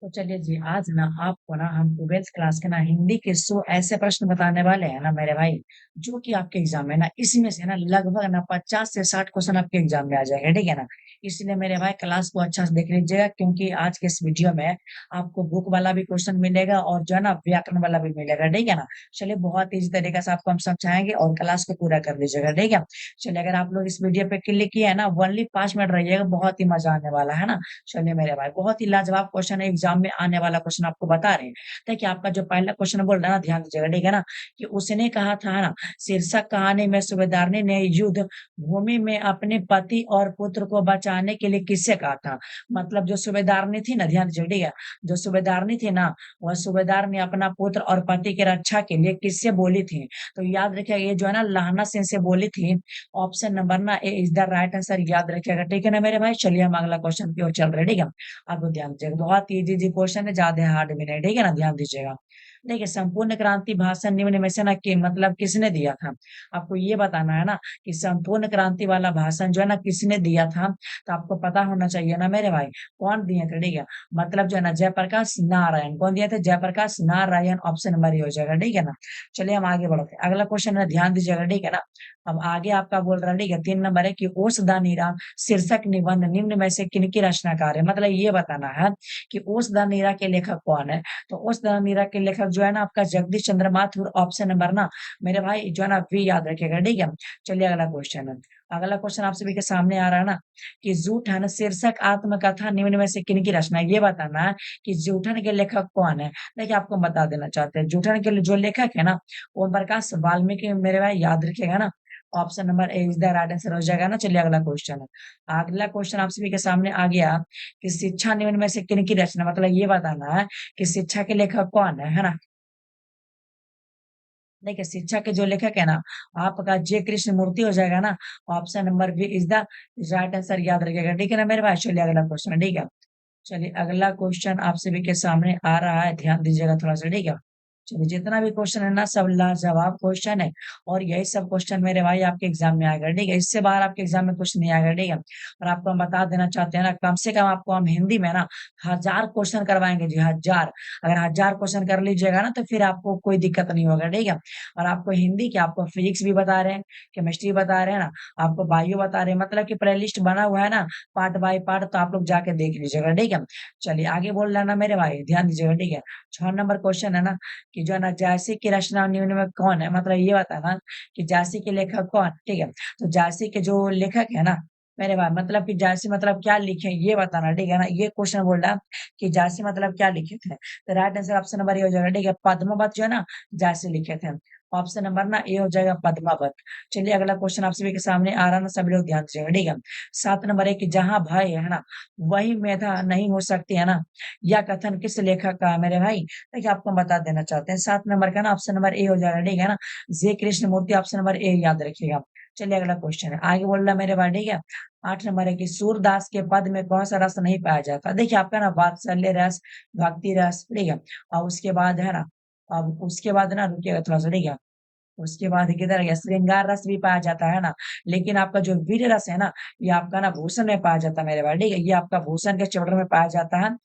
तो चलिए जी, आज ना आपको ना हम 12th क्लास के ना हिंदी के 100 ऐसे प्रश्न बताने वाले हैं ना मेरे भाई, जो कि आपके एग्जाम में ना इसमें से ना लगभग ना 50 से 60 क्वेश्चन आपके एग्जाम में आ जाएगा, ठीक है ना? इसलिए मेरे भाई क्लास को अच्छा से देख लीजिएगा, क्योंकि आज के इस वीडियो में आपको बुक वाला भी क्वेश्चन मिलेगा और जो है ना व्याकरण वाला भी मिलेगा, ठीक है ना? चलिए, बहुत ईजी तरीके से आपको हम समझाएंगे और क्लास को पूरा कर लीजिएगा, ठीक है? चलिए, अगर आप लोग इस वीडियो पे क्लिक किए है ना, ओनली 5 मिनट रहिएगा, बहुत ही मजा आने वाला है ना। चलिए मेरे भाई, बहुत ही लाजवाब क्वेश्चन है, एग्जाम में आने वाला क्वेश्चन आपको बता रहे हैं। देखिए, आपका जो पहला क्वेश्चन बोल रहा है ना, ध्यान दीजिएगा, ठीक है ना? कि उसने कहा था ना, शीर्षक कहानी में सूबेदारनी ने युद्ध भूमि में अपने पति और पुत्र को बचाने के लिए किससे कहा था? मतलब जो सूबेदारनी थी ना, ध्यान दीजिए, ठीक है? जो सूबेदारनी थी ना, वह सूबेदार ने अपना पुत्र और पति की रक्षा के लिए किससे बोली थी? तो याद रखिएगा, ये जो है ना लहना सिंह से बोली थी। ऑप्शन नंबर ना ए इज द राइट आंसर, याद रखिएगा, ठीक है ना मेरे भाई? चलिए, हम अगला क्वेश्चन की ओर चल रहे हैं, ठीक है? आपको ध्यान दीजिएगा, बहुत इजी इजी क्वेश्चन है, ज्यादा हार्ड भी नहीं, ठीक है ना? ध्यान दीजिएगा। देखिए, संपूर्ण क्रांति भाषण निम्न में से ना कि मतलब किसने दिया था? आपको ये बताना है ना कि संपूर्ण क्रांति वाला भाषण जो है ना किसने दिया था, तो आपको पता होना चाहिए ना मेरे भाई, कौन दिए थे, ठीक है? मतलब जो है ना जयप्रकाश नारायण, कौन दिए थे? जयप्रकाश नारायण, ऑप्शन नंबर ये हो जाएगा, ठीक है ना? चलिए, हम आगे बढ़ते हैं, अगला क्वेश्चन है, ध्यान दीजिएगा, ठीक है ना? अब आगे आपका बोल रहा है, ठीक है, 3 नंबर है कि ओस द नीरा शीर्षक निबंध निम्न में से किनकी रचनाकार है? मतलब ये बताना है कि ओस द नीरा के लेखक कौन है? तो ओस द नीरा के लेखक जो है ना आपका जगदीश चंद्र माथुर, ऑप्शन नंबर ना मेरे भाई जो है ना वी, याद रखेगा, ठीक है? चलिए, अगला क्वेश्चन है। अगला क्वेश्चन आप सभी के सामने आ रहा है ना कि जूठन शीर्षक आत्मकथा निम्न में से किनकी रचना है? ये बताना है कि जूठन के लेखक कौन है। देखिए, आपको बता देना चाहते हैं, जूठन के जो लेखक है ना, ओम प्रकाश वाल्मीकि, मेरे भाई याद रखिएगा ना। Option number A is the right answer हो जाएगा ना। चलिए, अगला क्वेश्चन है। अगला क्वेश्चन आप सभी के सामने आ गया कि शिक्षा निम्न में से किनकी रचना, मतलब ये बताना है कि शिक्षा के लेखक कौन है ना? देखिए, शिक्षा के जो लेखक है ना, आपका जे कृष्ण मूर्ति हो जाएगा ना। Option number B is the right answer, याद रखिएगा, ठीक है ना मेरे भाई? चलिए, अगला क्वेश्चन, ठीक है? चलिए, अगला क्वेश्चन आप सभी के सामने आ रहा है, ध्यान दीजिएगा थोड़ा सा, ठीक है? चलिए, जितना भी क्वेश्चन है ना सब लाजवाब क्वेश्चन है, और यही सब क्वेश्चन मेरे भाई आपके एग्जाम में आएगा, ठीक है? इससे बाहर आपके एग्जाम में कुछ नहीं आएगा, ठीक है? और आपको हम बता देना चाहते हैं ना, कम से कम आपको हम हिंदी में ना 1000 क्वेश्चन करवाएंगे जी, 1000। अगर 1000 क्वेश्चन कर लीजिएगा ना, तो फिर आपको कोई दिक्कत नहीं होगा, ठीक है? और आपको हिंदी क्या, आपको फिजिक्स भी बता रहे हैं, केमिस्ट्री बता रहे हैं ना, आपको बायो बता रहे हैं, मतलब कि प्ले लिस्ट बना हुआ है ना, पार्ट बाय पार्ट, तो आप लोग जाके देख लीजिएगा, ठीक है? चलिए, आगे बोल रहा है ना मेरे भाई, ध्यान दीजिएगा, ठीक है? 6 नंबर क्वेश्चन है ना कि जो है ना जायसी की रचना निम्न में कौन है? मतलब ये बताना कि जायसी के लेखक कौन, ठीक है? तो जायसी के जो लेखक है ना मेरे भाई, मतलब कि जायसी मतलब क्या लिखे, ये बताना, ठीक है ना? ये क्वेश्चन बोल रहा है कि जायसी मतलब क्या लिखे थे, तो right answer option number A हो जाएगा, ठीक है? पद्मावत जो है ना जायसी लिखे थे। ऑप्शन नंबर ना ए हो जाएगा, पद्मावत। चलिए, अगला क्वेश्चन आप सभी के सामने आ रहा है ना, सभी लोग ध्यान दीजिएगा, ठीक है? 7 नंबर है कि जहां भय है ना वही मेधा नहीं हो सकती, है ना? यह कथन किस लेखक का है मेरे भाई? देखिए, आपको हम बता देना चाहते हैं, 7 नंबर का ना ऑप्शन नंबर ए हो जाएगा, ठीक है ना? जे कृष्ण मूर्ति, ऑप्शन नंबर ए, याद रखिएगा। चलिए, अगला क्वेश्चन है, आगे बोल रहा है मेरे भाई, ठीक है? 8 नंबर है कि सूरदास के पद में कौन सा रस नहीं पाया जाता? देखिए, आपका ना वात्सल्य रस, भक्ति रस, ठीक है? और उसके बाद है ना, अब उसके बाद ना रुकिएगा थोड़ा सा, ठीक है? उसके बाद किधर गया, श्रृंगार रस भी पाया जाता है ना, लेकिन आपका जो वीर रस है ना, ये आपका ना भूषण में पाया जाता है मेरे भाई, ठीक है? ये आपका भूषण के चैप्टर में पाया जाता है,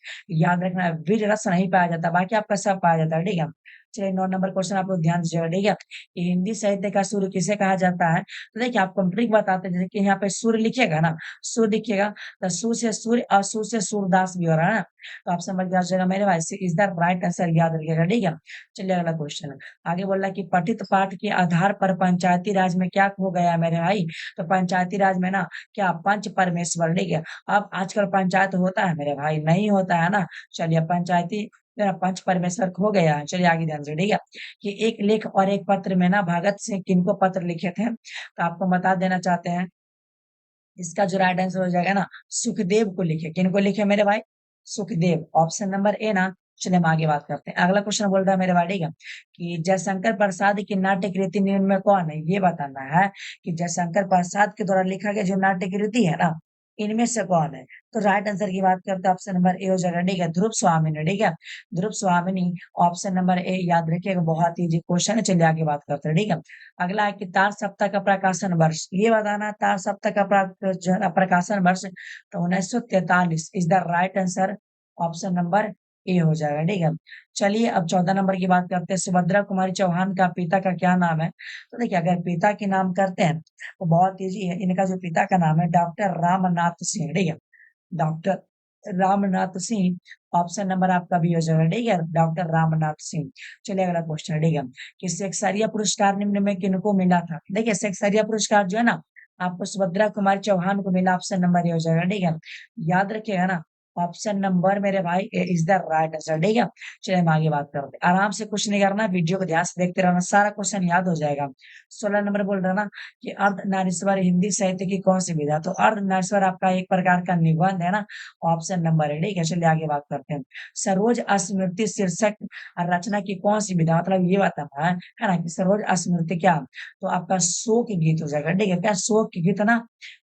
याद रखना, वीर रस नहीं पाया जाता, बाकी आपका सब पाया जाता है, ठीक है? चलिए, 9 नंबर क्वेश्चन आप लोग ध्यान दीजिएगा, ठीक है? कि हिंदी साहित्य का सूर्य किसे कहा जाता है? तो देखिए, आपको हम ट्रिक बताते हैं, जैसे कि यहाँ पे सूर्य लिखिएगा ना, सूर्य लिखिएगा, तो सू से सूर्य और सू से सूरदास भी हो रहा है ना, तो आप समझ जाइएगा मेरे भाई, इज द राइट आंसर, याद रखिएगा, ठीक है? चलिए, अगला क्वेश्चन, आगे बोल रहा है कि पठित पाठ के आधार पर पंचायती राज में क्या हो गया मेरे भाई? तो पंचायती राज में ना क्या पंच परमेश्वर, ठीक है? अब आजकल पंचायत होता है मेरे भाई? नहीं होता है ना। चलिए, पंचायती मेरा पंच परमेश्वर खो गया है। चलिए, आगे ध्यान से, ठीक है? कि एक लेख और एक पत्र में ना भगत सिंह किनको पत्र लिखे थे? तो आपको बता देना चाहते हैं, इसका जो राइट आंसर हो जाएगा ना, सुखदेव को लिखे। किनको लिखे मेरे भाई? सुखदेव, ऑप्शन नंबर ए ना। चलिए, हम आगे बात करते हैं, अगला क्वेश्चन बोल रहा है मेरे भाई, ठीक है? कि जयशंकर प्रसाद की नाट्य कृति निम्न में कौन है? ये बताना है कि जयशंकर प्रसाद के द्वारा लिखा गया जो नाट्य कृति है ना, इनमें से कौन है? तो राइट आंसर की बात करते हैं, ऑप्शन नंबर ए हो जाएगा, ठीक है? ध्रुव स्वामिनी, ठीक है? ध्रुव स्वामिनी, ऑप्शन नंबर ए, याद रखिएगा, बहुत इजी क्वेश्चन है। चलिए, आगे बात करते हैं, ठीक है? अगला है कि तार सप्ताह का प्रकाशन वर्ष, ये बताना है, तार सप्ताह का जो है ना प्रकाशन वर्ष, तो 1943 is the right answer, option number A हो जाएगा, ठीक है। चलिए अब 14 नंबर की बात करते हैं। सुभद्रा कुमारी चौहान का पिता का क्या नाम है? तो देखिए अगर पिता के नाम करते हैं तो बहुत ईजी है। इनका जो पिता का नाम है डॉक्टर रामनाथ सिंह, ठीक है। Doctor Ramnath Singh, option number आपका बी हो जाएगा, ठीक है, डॉक्टर रामनाथ सिंह। चलिए अगला क्वेश्चन, ठीक है, कि शेक्सपियर पुरस्कार निम्न में किनको मिला था? देखिए शेक्सपियर पुरस्कार जो है ना आपको सुभद्रा कुमारी चौहान को मिला, ऑप्शन नंबर ए हो जाएगा, ठीक है। याद रखिएगा ना, ऑप्शन नंबर मेरे भाई ए इज द राइट आंसर, ठीक है। चलिए हम आगे बात करते हैं। आराम से कुछ नहीं करना, वीडियो को ध्यान से देखते रहना, सारा क्वेश्चन याद हो जाएगा। 16 नंबर बोल रहा ना कि अर्धनारीश्वर हिंदी साहित्य की कौन सी विधा? तो अर्धनारीश्वर आपका एक प्रकार का निबंध है ना, ऑप्शन नंबर है, ठीक है। चलिए आगे बात करते हैं। सरोज स्मृति शीर्षक रचना की कौन सी विधा? मतलब ये बताना है ना कि सरोज स्मृति क्या? तो आपका शोक गीत हो जाएगा, ठीक है। क्या शोक गीत ना,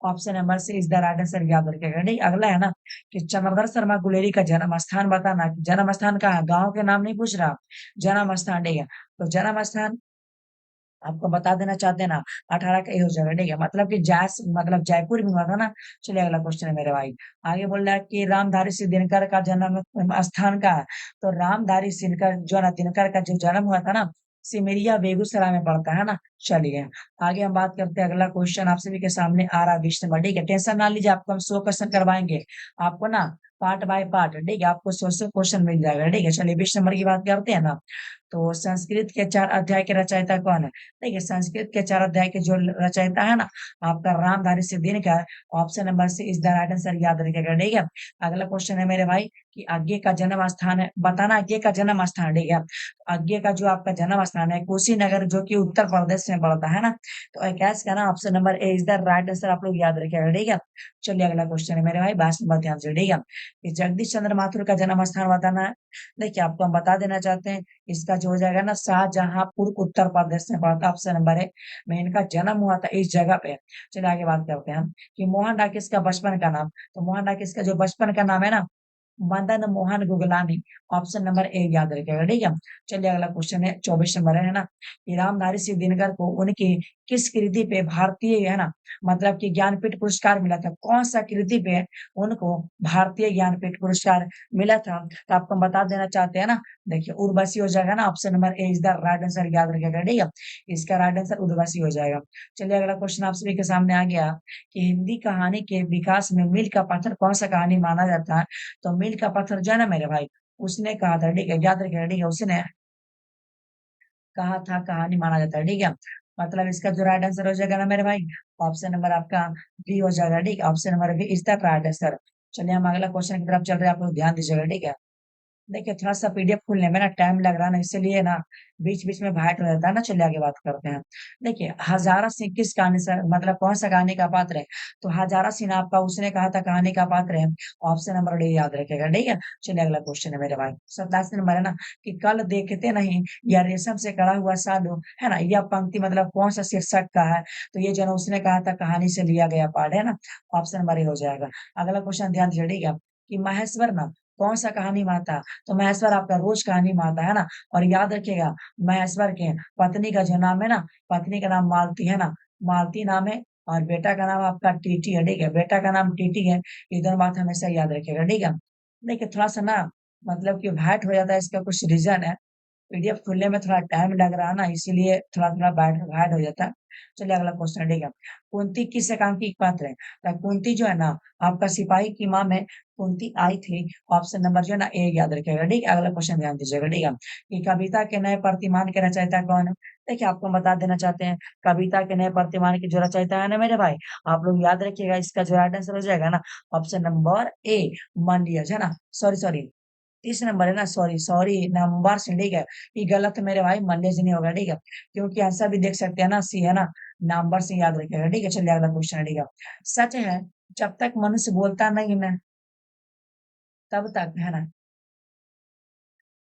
option number C is the right answer, याद रखेगा, ठीक। अगला है ना कि चमरधर शर्मा गुलेरी का जन्म स्थान बताना। जन्म स्थान कहाँ है? गांव के नाम नहीं पूछ रहा, जन्म स्थान, ठीक है। तो जन्म स्थान आपको बता देना चाहते हैं ना, 18 का ए हो जाएगा, ठीक है। मतलब कि मतलब जयपुर में हुआ था ना। चलिए अगला क्वेश्चन है मेरे भाई। आगे बोल रहा है कि रामधारी सिंह दिनकर का जन्म स्थान का है। तो रामधारी सिंह का जो है ना दिनकर का जो जन्म हुआ था ना, सिमरिया बेगूसराय में पड़ता है ना। चलिए आगे हम बात करते हैं। अगला क्वेश्चन आप सभी के सामने आ रहा है 20 नंबर, ठीक है। टेंशन ना लीजिए, आपको हम 100 क्वेश्चन करवाएंगे, आपको ना पार्ट बाय पार्ट, ठीक है। आपको 100 क्वेश्चन मिल जाएगा, ठीक है। चलिए 20 नंबर की बात करते हैं ना। तो संस्कृत के 4 अध्याय के रचयिता कौन है? देखिए संस्कृत के 4 अध्याय के जो रचयिता है ना आपका रामधारी सिद्दीन का, option number C is the right answer, याद रखिएगा, ठीक है। अगला क्वेश्चन है मेरे भाई कि आज्ञे का जन्म स्थान है बताना। आज्ञे का जन्म स्थान, ठीक है। आज्ञे का जो आपका जन्म स्थान है कुशीनगर, जो कि उत्तर प्रदेश में पड़ता है ना। तो कैश का ना option number A is the right answer, आप लोग याद रखिएगा, ठीक है। चलिए अगला क्वेश्चन है मेरे भाई 22 नंबर, ध्यान से, ठीक है। कि जगदीश चंद्र माथुर का जन्म स्थान बताना है। देखिए आपको हम बता देना चाहते हैं, इसका जो हो जाएगा ना शाहजहांपुर उत्तर प्रदेश में पड़ता, ऑप्शन नंबर है में इनका जन्म हुआ था इस जगह पे। चलिए आगे बात करते हैं हम कि मोहन डाकिस का बचपन का नाम। तो मोहन डाकिस का जो बचपन का नाम है ना मदन मोहन गुगलानी, ऑप्शन नंबर ए याद रखिएगा, ठीक है। चलिए अगला क्वेश्चन है 24 नंबर है ना कि रामधारी सिंह दिनकर को उनकी किस कृति पे भारतीय है ना मतलब कि ज्ञानपीठ पुरस्कार मिला था? कौन सा कृति पे उनको भारतीय ज्ञानपीठ पुरस्कार मिला था? तो आपको हम बता देना चाहते हैं ना, देखिए उर्वशी हो जाएगा ना, option number A is the right answer, याद रखिएगा, ठीक है। इसका राइट आंसर उर्वशी हो जाएगा। चलिए अगला क्वेश्चन आप सभी के सामने आ गया कि हिंदी कहानी के विकास में मील का पत्थर कौन सा कहानी माना जाता है? तो मील का पत्थर जो है ना मेरे भाई, उसने कहा था, ठीक है, याद रखिएगा, ठीक है, उसने कहा था कहानी माना जाता है, ठीक है। मतलब इसका जो राइट आंसर हो जाएगा ना मेरे भाई, ऑप्शन नंबर आपका बी हो जाएगा, ठीक है। Option number B is the right answer. चलिए हम अगला क्वेश्चन की तरफ चल रहे हैं, आप लोग ध्यान दीजिएगा, ठीक है। देखिए थोड़ा-सा पीडीएफ खोलने में ना टाइम लग रहा है ना, इसीलिए ना बीच-बीच में भाट हो जाता है ना। चलिए आगे बात करते हैं। देखिए हज़ारा सिंह किस कहानी से मतलब कौन-सा कहानी का पात्र है? तो हज़ारा सिंह आपका उसने कहा था कहानी का पात्र है। ऑप्शन नंबर डी याद रखिएगा, ठीक है। चलिए अगला क्वेश्चन है मेरे भाई 27 नंबर है ना कि कल देखते नहीं या रेशम से कढ़ा हुआ सालू, है ना? यह पंक्ति मतलब कौन-सा शीर्षक का है? तो ये जो है ना उसने कहा था कहानी से लिया गया पाठ है ना। ऑप्शन नंबर ए हो जाएगा। अगला क्वेश्चन ध्यान दीजिए, ठीक है, कि महेश्वर ना कौन-सा कहानी माता? तो महेश्वर आपका रोज कहानी में आता है ना। और याद रखिएगा महेश्वर के पत्नी का जो नाम है ना, पत्नी का नाम मालती है ना, मालती नाम है और बेटा का नाम आपका टीटी है, ठीक है। बेटा का नाम टीटी है, ये दोनों बात हमेशा याद रखिएगा, ठीक है। देखिए थोड़ा-सा ना मतलब कि घाट हो जाता है, इसका कुछ रीज़न है। पीडीएफ खुलने में थोड़ा टाइम लग रहा है ना, इसीलिए थोड़ा-थोड़ा बैठ हार्ड हो जाता है। चलिए अगला क्वेश्चन ठीक है। कुंती किस एकांकी पात्र है? कुंती जो है ना आपका सिपाही की माँ में कुंती आई थी। ऑप्शन नंबर जो है ना ए याद रखिएगा, ठीक है। अगला क्वेश्चन ध्यान दीजिएगा, ठीक है। कि कविता के नए प्रतिमान के रचयिता कौन है? देखिए आपको हम बता देना चाहते हैं, कविता के नए प्रतिमान के जो रचयिता है ना मेरे भाई, आप लोग याद रखिएगा, इसका जो राइट आंसर हो जाएगा ना ऑप्शन नंबर ए मंडियज है ना। सॉरी 30 नंबर है ना, सॉरी नंबर से, ठीक है। ये गलत है मेरे भाई, मल्लेश नहीं होगा, ठीक है। क्योंकि आंसर भी देख सकते हैं ना, सी है ना, नंबर से याद रखिएगा, ठीक है। चलिए अगला क्वेश्चन है, ठीक है। सच है जब तक मनुष्य बोलता नहीं है तब तक है ना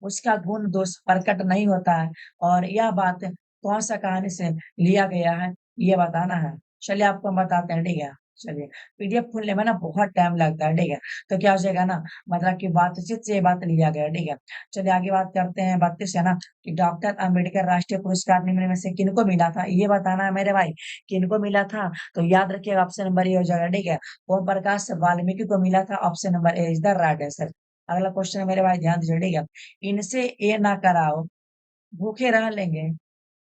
उसका गुण दोष प्रकट नहीं होता है। और यह बात कौन सा कहानी से लिया गया है ये बताना है। चलिए आपको हम बताते हैं, ठीक है। चलिए पीडीएफ खोलने में ना बहुत टाइम लगता है, ठीक है। तो क्या हो जाएगा ना मतलब कि बातचीत से ये बात लिया गया है, ठीक है। चलिए आगे बात करते हैं 32 है ना कि डॉक्टर अंबेडकर राष्ट्रीय पुरस्कार निम्न में से किनको मिला था? ये बताना है मेरे भाई, किनको मिला था? तो याद रखिएगा ऑप्शन नंबर ए हो जाएगा, ठीक है। ओम प्रकाश वाल्मीकि को मिला था, option number A is the right answer. अगला क्वेश्चन है मेरे भाई, ध्यान दीजिए, ठीक है। इनसे ये ना कराओ, भूखे रह लेंगे,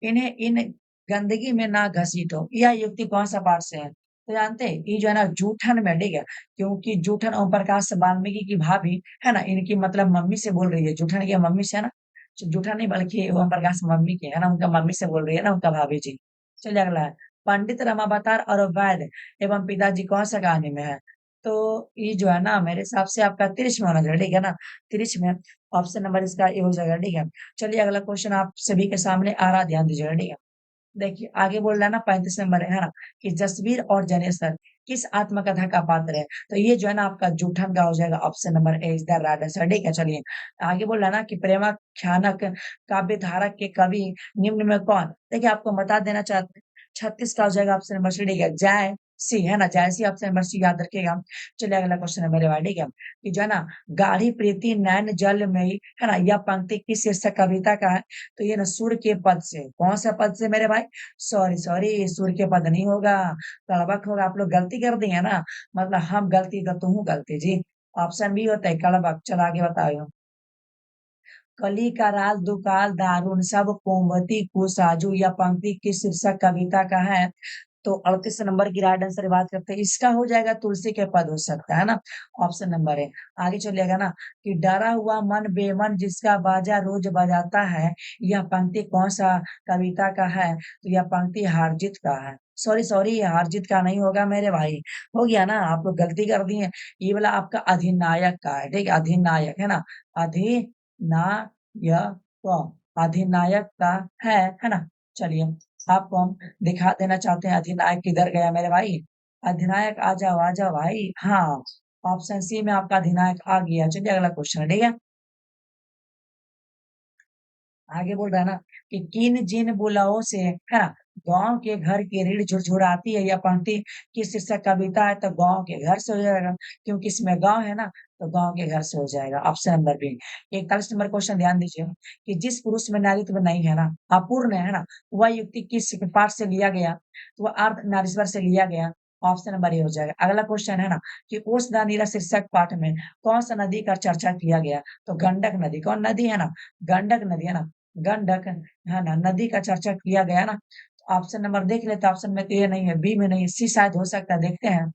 इन्हें इन गंदगी में ना घसीटो, यह युक्ति कौन सा पाठ से है? तो जानते हैं ये जो है ना जूठन में, ठीक है, क्योंकि जूठन ओम प्रकाश वाल्मीकि की भाभी है ना, इनकी मतलब मम्मी से बोल रही है, जूठन की मम्मी से है ना, जूठन नहीं बल्कि ओम प्रकाश मम्मी की है ना, उनका मम्मी से बोल रही है ना, उनका भाभी जी। चलिए अगला है, पंडित रमावतार और वैद्य एवं पिताजी कौन सा कहानी में है? तो ये जो है ना मेरे हिसाब से आपका तिरिच में होना चाहिए, ठीक है ना, तिरिच में। ऑप्शन नंबर इसका ए हो जाएगा, ठीक है। चलिए अगला क्वेश्चन आप सभी के सामने आ रहा, ध्यान दीजिएगा, ठीक है। देखिए आगे बोल रहा है ना 35 नंबर है ना, कि जसवीर और जनेश्वर किस आत्मकथा का पात्र है? तो ये जो है ना आपका जूठन का हो जाएगा, option number A is the right answer, ठीक है। चलिए आगे बोल रहा है ना कि प्रेमाख्यानक काव्य धारक के कवि निम्न में कौन? देखिए आपको बता देना चाहते हैं, 36 का हो जाएगा ऑप्शन नंबर सी, ठीक है, जय सी है ना, जय सी ऑप्शन नंबर सी याद रखिएगा। चलिए अगला क्वेश्चन है मेरे भाई, ठीक है, कि जो है ना गाढ़ी प्रीति नैन जल में है ना, यह पंक्ति किस शीर्षक कविता का है? तो ये ना सूर्य के पद से, कौन सा पद से मेरे भाई? सॉरी सॉरी, सूर्य के पद नहीं होगा, कड़बक होगा, आप लोग गलती कर दी है ना, मतलब हम गलती तो तुम गलती जी। ऑप्शन बी होता है कड़बक। चलो आगे बताओ, कली कराल दुकाल दारुण सब कोमवती कुसाजू, या पंक्ति किस शीर्षक कविता का है? तो 38 नंबर की राइट आंसर बात करते हैं, इसका हो जाएगा तुलसी के पद हो सकता है ना, ऑप्शन नंबर है। आगे चलिएगा ना कि डरा हुआ मन बेमन जिसका बाजा रोज बजाता है, यह पंक्ति कौन सा कविता का है? तो यह पंक्ति हारजीत का है। सॉरी सॉरी, ये हारजीत का नहीं होगा मेरे भाई, हो गया ना, आप लोग गलती कर दी है। ये वाला आपका अधिनायक का है, ठीक है, अधिनायक है ना, अधिनायक, अधिनायक का है ना। चलिए आपको हम दिखा देना चाहते हैं अधिनायक किधर गया मेरे भाई। अधिनायक आ जाओ भाई, हाँ, ऑप्शन सी में आपका अधिनायक आ गया। चलिए अगला क्वेश्चन है, ठीक है। आगे बोल रहा है ना कि किन जिन बुलाओं से है ना गांव के घर की रीढ़ झुरझुराती है, या पंक्ति किस शीर्षक कविता है? तो गांव के घर से हो जाएगा, क्योंकि इसमें गांव है ना, तो गांव के घर से हो जाएगा, ऑप्शन नंबर बी। 41 नंबर क्वेश्चन ध्यान दीजिए, कि जिस पुरुष में नारीत्व नहीं है ना, अपूर्ण है ना, वह युक्ति किस पाठ से लिया गया? तो वह अर्ध नारीश्वर से लिया गया, ऑप्शन नंबर ए हो जाएगा। अगला क्वेश्चन है ना कि उस नीरा शीर्षक पाठ में कौन सा नदी का चर्चा किया गया? तो गंडक नदी, कौन नदी है ना, गंडक नदी है ना, गंडक है ना नदी का चर्चा किया गया ना। तो ऑप्शन नंबर देख लेते हैं, ऑप्शन में तो ये नहीं है, बी में नहीं है, सी शायद हो सकता है, देखते हैं।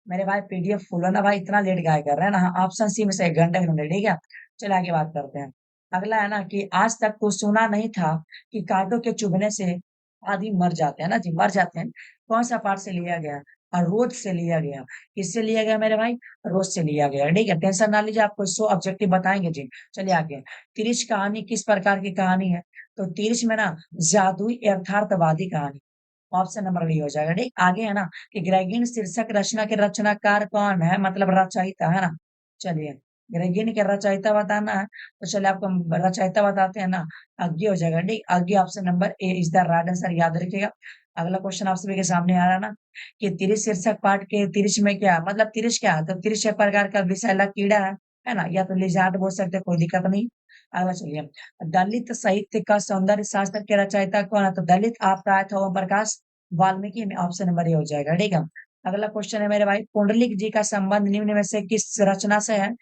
मेरे भाई पीडीएफ फुल है ना भाई, इतना लेट गाय कर रहे हैं ना, हाँ, ऑप्शन सी में से गंडक नदी, ठीक है। चलिए आगे बात करते हैं। अगला है ना कि आज तक तो सुना नहीं था कि कांटों के चुभने से आदमी मर जाते हैं ना जी, मर जाते हैं। कौन सा पार्ट से लिया गया? और रोज से लिया गया। किससे लिया गया मेरे भाई? रोज से लिया गया, ठीक है, टेंशन ना लीजिए, आपको 100 ऑब्जेक्टिव बताएंगे जी। चलिए आगे, तिरिच कहानी किस प्रकार की कहानी है? तो तिरिच में ना जादुई यथार्थवादी कहानी, ऑप्शन नंबर डी हो जाएगा, ठीक। आगे है ना कि ग्रेगिन शीर्षक रचना के रचनाकार कौन है, मतलब रचयिता है ना। चलिए ग्रेगिन के रचयिता बताना है, तो चलिए आपको हम रचयिता बताते हैं ना, अज्ञे हो जाएगा, ठीक, Agyeya option number A is the right answer, याद रखिएगा। अगला क्वेश्चन आप सभी के सामने आ रहा है ना कि तिरिच शीर्षक पाठ के तिरिच में क्या है? मतलब तिरिच क्या है? तो तिरिच एक प्रकार का विषैला कीड़ा है ना, या तो लिजार्ड बोल सकते हैं, कोई दिक्कत नहीं। अगला चलिए, दलित साहित्य का सौंदर्य शास्त्र के रचयिता कौन है? तो दलित आपका आया था ओम प्रकाश वाल्मीकि में, ऑप्शन नंबर ए हो जाएगा, ठीक है। अगला क्वेश्चन है मेरे भाई, पुंडलिक जी का संबंध निम्न में से किस रचना से है?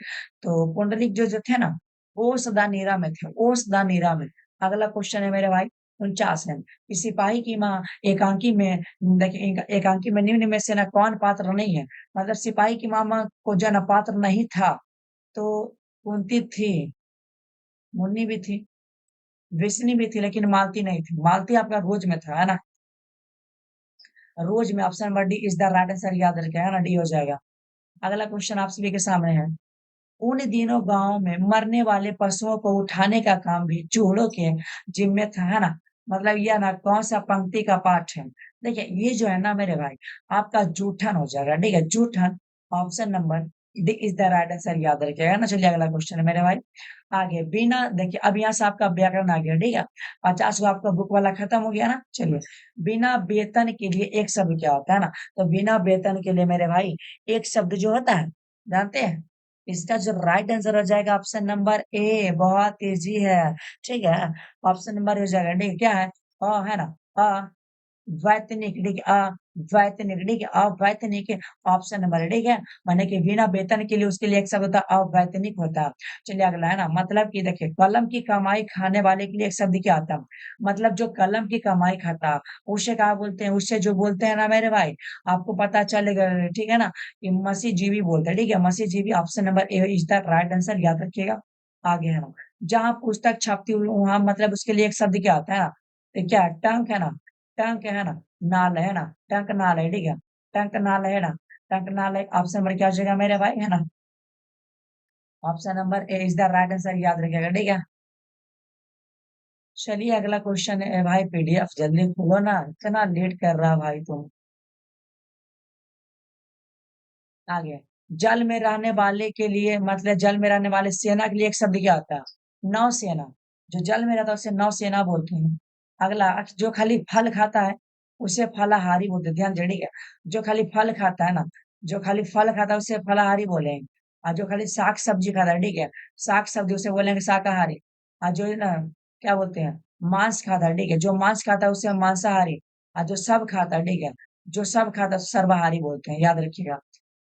तो पुंडलिक जो जो थे ना, ओस द नीरा में थे, ओस द नीरा में। अगला क्वेश्चन है मेरे भाई 49 है कि सिपाही की माँ एकांकी में, देखिए एकांकी में निम्न में से ना कौन पात्र नहीं है? मतलब सिपाही की मामा को जो है ना पात्र नहीं था, तो कुंती थी, मुन्नी भी थी, विष्णु भी थी, लेकिन मालती नहीं थी। मालती आपका रोज में था, है ना, रोज में, option number D is the right answer, याद रखे, है ना, डी हो जाएगा। अगला क्वेश्चन आप सभी के सामने है, उन दिनों गांव में मरने वाले पशुओं को उठाने का काम भी चूहों के जिम्मे था, है ना। मतलब यह ना कौन सा पंक्ति का पाठ है? देखिए ये जो है ना मेरे भाई आपका जूठन हो जाएगा, ठीक है, जूठन, option number D is the right answer, याद रखिएगा ना। चलिए अगला क्वेश्चन है मेरे भाई, आगे बिना, देखिए अब यहाँ से आपका व्याकरण आ गया, ठीक है, 50 को आपका बुक वाला खत्म हो गया ना। चलिए, बिना वेतन के लिए एक शब्द क्या होता है ना? तो बिना वेतन के लिए मेरे भाई एक शब्द जो होता है, जानते हैं? इसका जो राइट आंसर हो जाएगा ऑप्शन नंबर ए, बहुत तेजी है, ठीक है। ऑप्शन नंबर हो जाएगा, ठीक है, क्या है? है ना, वैतनिक, ठीक है, वैतनिक, ठीक है, अवैतनिक ऑप्शन नंबर, ठीक है, माने कि बिना वेतन के लिए उसके लिए एक शब्द होता है अवैतनिक होता है। चलिए अगला है ना, मतलब कि देखिए कलम की कमाई खाने वाले के लिए एक शब्द क्या आता है, मतलब जो कलम की कमाई खाता उसे क्या बोलते हैं, उससे जो बोलते हैं ना मेरे भाई, आपको पता चलेगा, ठीक है ना, कि मसीहजीवी बोलते हैं, ठीक है, मसीहजीवी option number A is the right answer, याद रखिएगा। आगे है ना, जहाँ पुस्तक छपती हुई वहां मतलब उसके लिए एक शब्द क्या आता है ना, तो क्या टंक है ना, टंक है ना, नाल है ना, टंक नाल है, ठीक है, टंक नाल है ना, टंक नाल है, ऑप्शन नंबर क्या हो जाएगा मेरे भाई, है ना, option number A is the right answer, याद रखिएगा, ठीक है। चलिए अगला क्वेश्चन है भाई, पीडीएफ जल्दी खोलो ना, इतना लेट कर रहा भाई तुम। आगे, जल में रहने वाले के लिए मतलब जल में रहने वाले सेना के लिए एक शब्द क्या होता है, नौसेना, जो जल में रहता है उसे नौसेना बोलते हैं। अगला, जो खाली फल खाता है उसे फलाहारी बोलते हैं, ध्यान देंगे, जो खाली फल खाता है ना, जो खाली फल खाता है उसे फलाहारी बोलेंगे, और जो खाली साग सब्जी खाता है, ठीक है, साग सब्जी उसे बोलेंगे शाकाहारी, और जो है ना क्या बोलते हैं, मांस खाता है, ठीक है, जो मांस खाता है उसे मांसाहारी, और जो सब खाता है, ठीक है, जो सब खाता है उसे सर्वाहारी बोलते हैं, याद रखिएगा।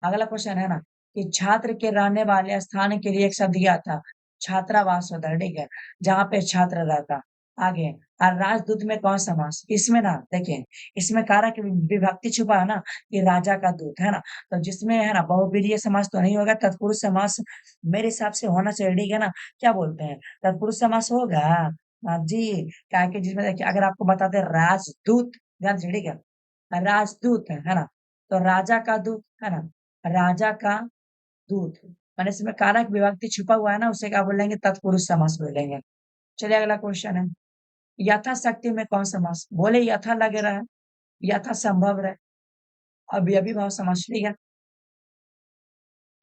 अगला क्वेश्चन है ना, कि छात्र के रहने वाले स्थान के लिए एक शब्द क्या था, छात्रावास होता है, ठीक है, जहाँ पे छात्र रहता। आगे, और राजदूत में कौन समास, इसमें ना देखिए, इसमें कारक विभक्ति छुपा है ना, कि राजा का दूत है ना, तो जिसमें है ना बहुव्रीहि समास तो नहीं होगा, तत्पुरुष समास मेरे हिसाब से होना चाहिए, ठीक है ना, क्या बोलते हैं, तत्पुरुष समास होगा। हाँ जी, क्या कि जिसमें देखिए अगर आपको बताते हैं राजदूत, ध्यान से, ठीक है, राजदूत है ना, तो राजा का दूत है ना, राजा का दूत, मैंने इसमें कारक विभक्ति छुपा हुआ है ना, उसे क्या बोलेंगे, तत्पुरुष समास बोलेंगे। चलिए अगला क्वेश्चन है, यथाशक्ति में कौन समास, बोले यथा लग रहा है, यथा संभव है, अभी अभिभाव समास, ठीक है,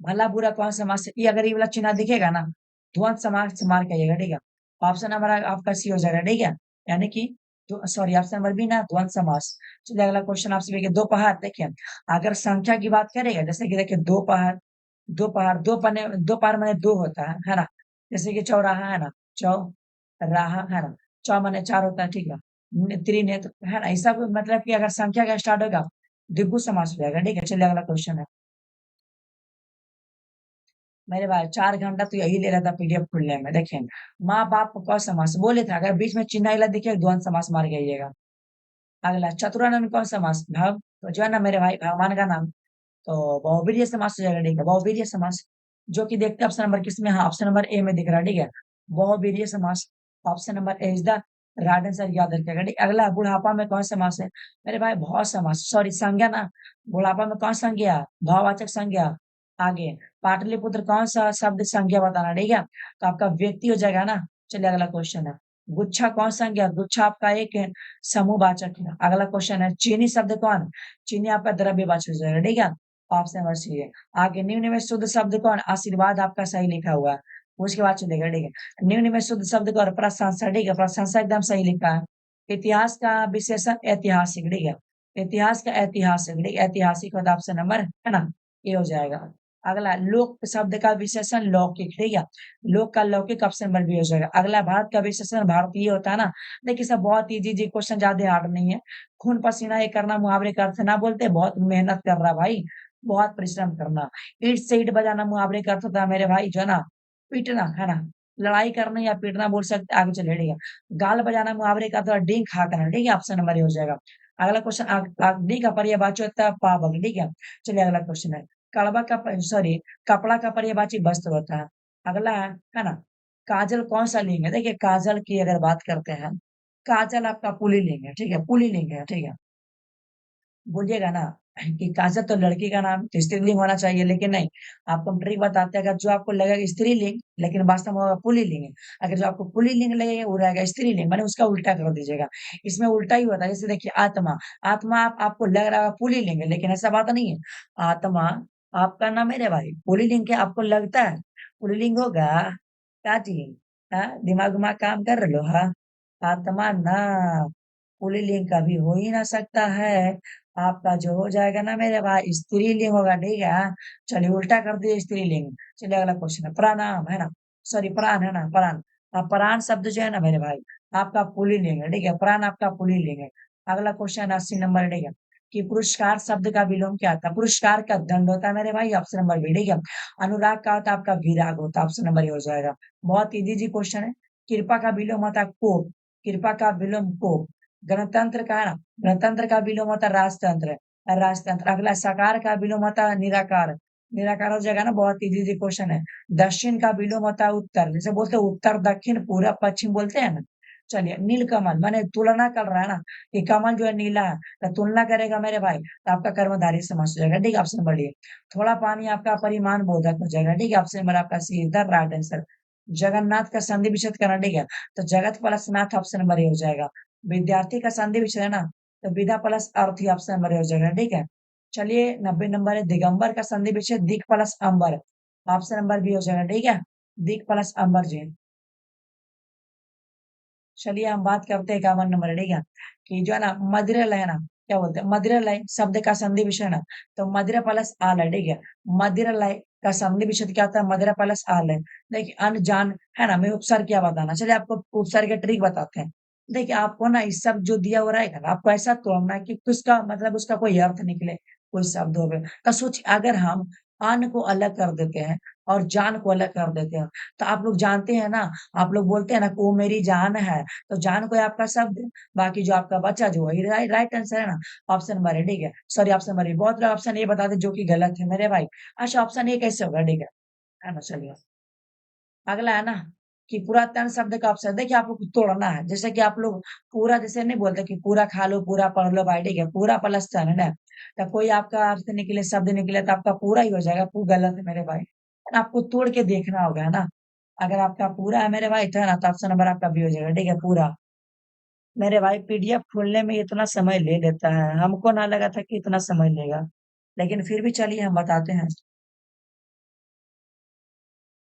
भला बुरा कौन समास है, ये अगर ये वाला चिन्ह दिखेगा ना, द्वंद समास मार के आइएगा, ठीक है, ऑप्शन नंबर आपका सी हो जाएगा, ठीक है, यानी कि सॉरी ऑप्शन नंबर बी ना द्वंद समास। चलिए अगला क्वेश्चन आपसे देखिए, दोपहर, देखिए अगर संख्या की बात करेगा, जैसे कि देखिए दोपहर, दोपहर दो पने, दोपहर माने दो होता है ना, जैसे कि चौराहा है ना, चौराहा है ना, चौ माने चार होता है, ठीक है, त्रिनेत्र है ना, ऐसा मतलब कि अगर संख्या का स्टार्ट होगा द्विगु समास हो जाएगा, ठीक है। चलिए अगला क्वेश्चन है, मेरे भाई 4 घंटा तो यही ले रहा था पीडीएफ खुलने में, देखिए माँ बाप का समास बोले था, अगर बीच में चिन्ह हिला दिखे द्वंद समास मार के आइएगा। अगला, चतुरानन कौन समास, भव, तो जो है ना मेरे भाई भगवान का नाम, तो बहुवीर्य समास हो जाएगा, ठीक है, बहुवीर्य समास, जो कि देखते हैं ऑप्शन नंबर किसमें, हाँ ऑप्शन नंबर ए में दिख रहा है, ठीक है, बहुवीर्य समास, option number A is the right answer, याद रखिएगा, ठीक। अगला, बुढ़ापा में कौन समास है, मेरे भाई बहुत समास, सॉरी संज्ञा ना, बुढ़ापा में कौन संज्ञा, भाववाचक संज्ञा। आगे, पाटलिपुत्र कौन सा शब्द संज्ञा बताना, ठीक है, तो आपका व्यक्ति हो जाएगा ना। चलिए अगला क्वेश्चन है, गुच्छा कौन संज्ञा, गुच्छा आपका एक समूहवाचक है। अगला क्वेश्चन है, चीनी शब्द कौन, चीनी आपका द्रव्यवाचक हो जाएगा, ठीक है, ऑप्शन नंबर सी है। आगे, निम्न में शुद्ध शब्द कौन, आशीर्वाद आपका सही लिखा हुआ है, उसके बाद चलेगा, ठीक है, निम्न में शुद्ध शब्द कौन, प्रशंसा, ठीक है, प्रशंसा एकदम सही लिखा है। इतिहास का विशेषण ऐतिहासिक, ठीक है, इतिहास का ऐतिहासिक, ठीक है, ऐतिहासिक होता ऑप्शन नंबर है ना, ये हो जाएगा। अगला, लोक शब्द का विशेषण लौकिक, ठीक है, लोक का लौकिक ऑप्शन नंबर भी हो जाएगा। अगला, भारत का विशेषण भारतीय होता है ना, देखिए सब बहुत इजी जी क्वेश्चन, ज्यादा हार्ड नहीं है। खून पसीना ये करना मुहावरे का अर्थ ना बोलते, बहुत मेहनत कर रहा भाई, बहुत परिश्रम करना। ईंट से ईंट बजाना मुहावरे का अर्थ होता है मेरे भाई, जो है ना पीटना, है ना, लड़ाई करना या पीटना बोल सकते, आगे चले, ठीक है। गाल बजाना मुहावरे का अर्थ होता है डींग हाँकना, ठीक है, ऑप्शन नंबर ये हो जाएगा। अगला क्वेश्चन, अग्नि का पर्यायवाची होता है पावक, ठीक है। चलिए अगला क्वेश्चन है, कड़वा का सॉरी कपड़ा का पर्यायवाची वस्त्र होता है। अगला है ना, काजल कौन सा लिंग है, देखिए काजल की अगर बात करते हैं, काजल आपका पुल्लिंग है, ठीक है, पुल्लिंग है, ठीक है, बोलिएगा ना कि काजल तो लड़की का नाम तो स्त्रीलिंग होना चाहिए, लेकिन नहीं, आपको हम ट्रिक बताते हैं, अगर जो आपको लगेगा स्त्रीलिंग लेकिन वास्तव में होगा पुल्लिंग है, अगर जो आपको पुल्लिंग लगेगा वो रहेगा स्त्रीलिंग, माने उसका उल्टा कर दीजिएगा। इसमें उल्टा ही होता है, जैसे देखिए आत्मा, आत्मा आपको लग रहा है पुल्लिंग है, लेकिन ऐसा बात नहीं है। आत्मा आपका नाम मेरे भाई पुल्लिंग क्या आपको लगता है पुल्लिंग होगा, क्या जी, हाँ दिमाग उमाग काम कर लो, हाँ, आत्मा ना पुल्लिंग कभी हो ही ना सकता है। आपका जो हो जाएगा ना मेरे भाई स्त्रीलिंग होगा, ठीक है। चलिए उल्टा कर दिए स्त्रीलिंग। चलिए अगला क्वेश्चन है, प्रणाम है ना, सॉरी प्राण है ना, प्राण, प्राण शब्द जो है ना मेरे भाई आपका पुल्लिंग है, ठीक है, प्राण आपका पुल्लिंग है। अगला क्वेश्चन 80 नंबर, ठीक है, कि पुरस्कार शब्द का विलोम क्या था? पुरस्कार का दंड होता है मेरे भाई, ऑप्शन नंबर बी, ठीक है। अनुराग का होता है आपका विराग होता है, ऑप्शन नंबर ए हो जाएगा। बहुत इजी क्वेश्चन है। कृपा का विलोम होता है कोप, कृपा का विलोम कोप। गणतंत्र का है ना, गणतंत्र का विलोम होता है राजतंत्र, राजतंत्र। अगला सकार का विलोम होता है निराकार, निराकार हो जाएगा ना, बहुत इजी क्वेश्चन है। दक्षिण का विलोम होता है उत्तर, जैसे बोलते हैं उत्तर दक्षिण पूरब पश्चिम बोलते हैं ना। चलिए, नीलकमल माने तुलना कर रहा है ना, कि कमल जो है नीला है, तो तुलना करेगा मेरे भाई, तो आपका कर्मधारय समास हो जाएगा, ठीक है। Option number D. थोड़ा पानी आपका परिमाण बोधक हो जाएगा, ठीक है। ऑप्शन नंबर आपका C is the right answer. Jagannath का संधि विच्छेद करना, ठीक है, तो जगत प्लस नाथ, ऑप्शन नंबर ए हो जाएगा। विद्यार्थी का संधि विच्छेद है ना, तो विदा प्लस अर्थी, ऑप्शन नंबर ए हो जाएगा, ठीक है। चलिए, 90 नंबर है। दिगंबर का संधि विच्छेद दिक प्लस अंबर, ऑप्शन नंबर बी हो जाएगा, ठीक है। दिक प्लस अंबर जी। चलिए, हम बात करते हैं 51 नंबर है, ठीक है, कि जो है ना मदिरा लय ना, क्या बोलते हैं मदिरा लय शब्द का संधि विच्छेद ना, तो मदिरा प्लस आल है, ठीक है। मदिरा लय का संधि विच्छेद क्या होता है? मदिरा प्लस आल है। देखिए, अनजान है ना, मैं उपसर्ग क्या बताना, चलिए आपको उपसर्ग का ट्रिक बताते हैं। देखिए, आपको ना इस शब्द जो दिया हो रहेगा ना, आपको ऐसा तोड़ना है कि उसका मतलब उसका कोई अर्थ निकले, कोई शब्द हो गए। तो सोचिए, अगर हम अन को अलग कर देते हैं और जान को अलग कर देते हैं, तो आप लोग जानते हैं ना, आप लोग बोलते हैं ना, वो मेरी जान है, तो जान कोई आपका शब्द है, बाकी जो आपका बचा जो वही राइट आंसर है ना, ऑप्शन नंबर है, ठीक है। सॉरी, ऑप्शन नंबर ए। बहुत लोग ऑप्शन ए बताते जो कि गलत है मेरे भाई। अच्छा, ऑप्शन ए कैसे होगा, ठीक है ना। चलिए, अगला है ना, कि पूरा तन शब्द का ऑप्शन देखिए, आपको तोड़ना है। जैसे कि आप लोग पूरा जैसे नहीं बोलते कि पूरा खा लो, पूरा पढ़ लो भाई, ठीक है, पूरा प्लस तन है ना, तो कोई आपका अर्थ निकले, शब्द निकले, तो आपका पूरा ही हो जाएगा, पूरा गलत है मेरे भाई। आपको तोड़ के देखना होगा, है ना। अगर आपका पूरा है मेरे भाई, तो है ना, तो ऑप्शन नंबर आपका बी हो जाएगा, ठीक है, पूरा। मेरे भाई, पीडीएफ खोलने में इतना समय ले लेता है, हमको ना लगा था कि इतना समय लेगा, लेकिन फिर भी चलिए हम बताते हैं।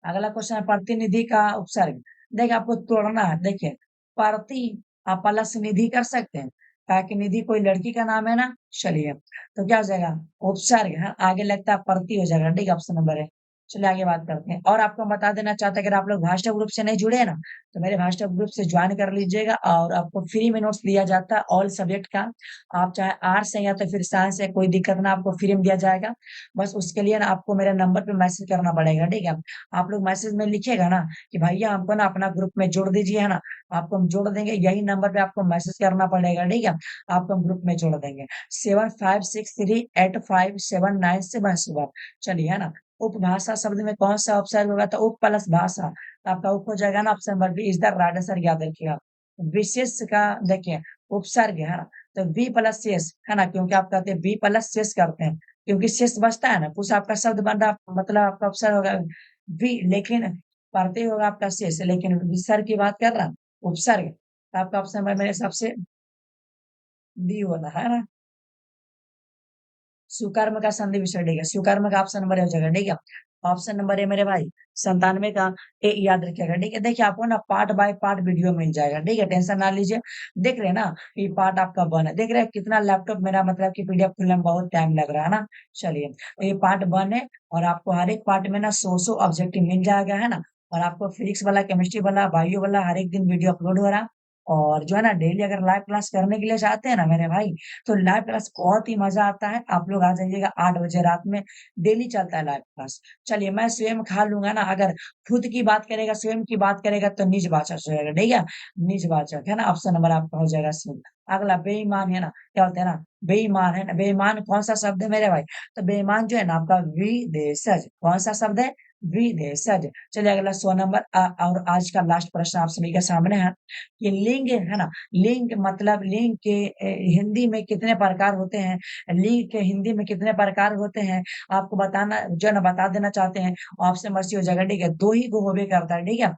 अगला क्वेश्चन है प्रतिनिधि का उपसर्ग। देखिए, आपको तोड़ना है। देखिए, प्रति आप प्लस निधि कर सकते हैं, ताकि निधि कोई लड़की का नाम है ना। चलिए, तो क्या हो जाएगा? उपसर्ग है, आगे लगता है प्रति हो जाएगा, ठीक है, ऑप्शन नंबर है। चलिए, आगे बात करते हैं। और आपको बता देना चाहते हैं, अगर आप लोग भाषा ग्रुप से नहीं जुड़े हैं ना, तो मेरे भाषा ग्रुप से ज्वाइन कर लीजिएगा, और आपको फ्री में नोट्स दिया जाता है ऑल सब्जेक्ट का। आप चाहे आर्ट्स है या तो फिर साइंस है, कोई दिक्कत ना, आपको फ्री में दिया जाएगा। बस उसके लिए ना आपको मेरे नंबर पे मैसेज करना पड़ेगा, ठीक है। आप लोग मैसेज में लिखिएगा ना कि भैया हमको ना अपना ग्रुप में जोड़ दीजिए, है ना, आपको हम जोड़ देंगे। यही नंबर पे आपको मैसेज करना पड़ेगा, ठीक है। आपको हम ग्रुप में जोड़ देंगे 7563857977। चलिए, है ना। उपभाषा शब्द में कौन सा उपसर्ग होगा? तो उप प्लस भाषा, तो आपका उप हो जाएगा ना, option number B is the right answer, याद रखिएगा। विशेष का देखिए उपसर्ग है ना, तो बी प्लस शेष है ना, क्योंकि आप कहते हैं बी प्लस शेष करते हैं, क्योंकि शेष बचता है ना, कुछ आपका शब्द बन रहा, मतलब आपका उपसर्ग होगा वी, लेकिन प्रत्यय होगा आपका शेष, लेकिन विसर्ग की बात कर रहा, उपसर्ग, तो आपका ऑप्शन नंबर मेरे हिसाब से डी होना है ना। सुकर्म का संधि विच्छेद, ठीक है, सुकर्म का ऑप्शन नंबर ए हो जाएगा, ठीक है। ऑप्शन नंबर ए मेरे भाई 97 का ए याद रखिएगा, ठीक है। देखिए, आपको ना पार्ट बाय पार्ट वीडियो मिल जाएगा, ठीक है, टेंशन ना लीजिए। देख रहे हैं ना, ये पार्ट आपका वन है, देख रहे हैं कितना लैपटॉप मेरा मतलब कि पीडीएफ खुलने में बहुत टाइम लग रहा है ना। चलिए, तो ये पार्ट वन है, और आपको हर एक पार्ट में ना 100 ऑब्जेक्टिव मिल जाएगा, है ना। और आपको फिजिक्स वाला, केमिस्ट्री वाला, बायो वाला हर एक दिन वीडियो अपलोड हो रहा है। और जो है ना, डेली अगर लाइव क्लास करने के लिए चाहते हैं ना मेरे भाई, तो लाइव क्लास बहुत ही मजा आता है। आप लोग आ जाइएगा 8 बजे रात में, डेली चलता है लाइव क्लास। चलिए, मैं स्वयं खा लूंगा ना, अगर खुद की बात करेगा, स्वयं की बात करेगा, तो निजवाचक हो जाएगा, ठीक है। निजवाचक है ना, ऑप्शन नंबर आपका हो जाएगा सी। अगला बेईमान है ना, क्या बोलते हैं ना, बेईमान है ना। बेईमान कौन सा शब्द है मेरे भाई? तो बेईमान जो है ना आपका विदेशज, कौन सा शब्द है? विदेशज। चलिए, अगला 100 नंबर और आज का लास्ट प्रश्न आप सभी के सामने है, कि लिंग है ना, लिंग मतलब लिंग के हिंदी में कितने प्रकार होते हैं? लिंग के हिंदी में कितने प्रकार होते हैं? आपको बताना जो है ना, बता देना चाहते हैं, ऑप्शन मर्सी हो जाएगा, ठीक है। 2 ही को होबे करता है, ठीक है।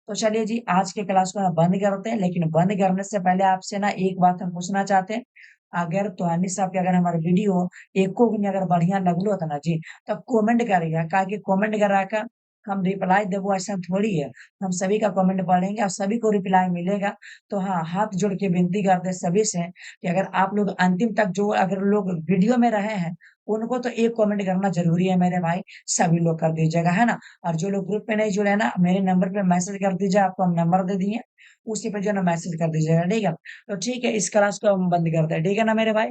तो चलिए जी, आज के क्लास को ना बंद करते हैं, लेकिन बंद करने से पहले आपसे ना एक बात हम पूछना चाहते हैं। अगर तोहनी साहब के अगर हमारे वीडियो एको भी अगर बढ़िया लगलो होता ना जी, तो कमेंट करिएगा, काहे कि कमेंट करा के हम रिप्लाई देबो ऐसा थोड़ी है। हम सभी का कमेंट पढ़ेंगे और सभी को रिप्लाई मिलेगा। तो हाँ, हाथ जोड़ के विनती करते हैं सभी से, कि अगर आप लोग अंतिम तक जो अगर लोग वीडियो में रहे हैं, उनको तो एक कमेंट करना ज़रूरी है मेरे भाई, सभी लोग कर दीजिएगा, है ना? और जो लोग ग्रुप पे नहीं जुड़े हैं ना, मेरे नंबर पे मैसेज कर दीजिए, आपको हम नंबर दे दिए, उसी पे जो है ना मैसेज कर दीजिएगा, ठीक है? तो ठीक है, इस क्लास को हम बंद करते हैं, ठीक है ना मेरे भाई?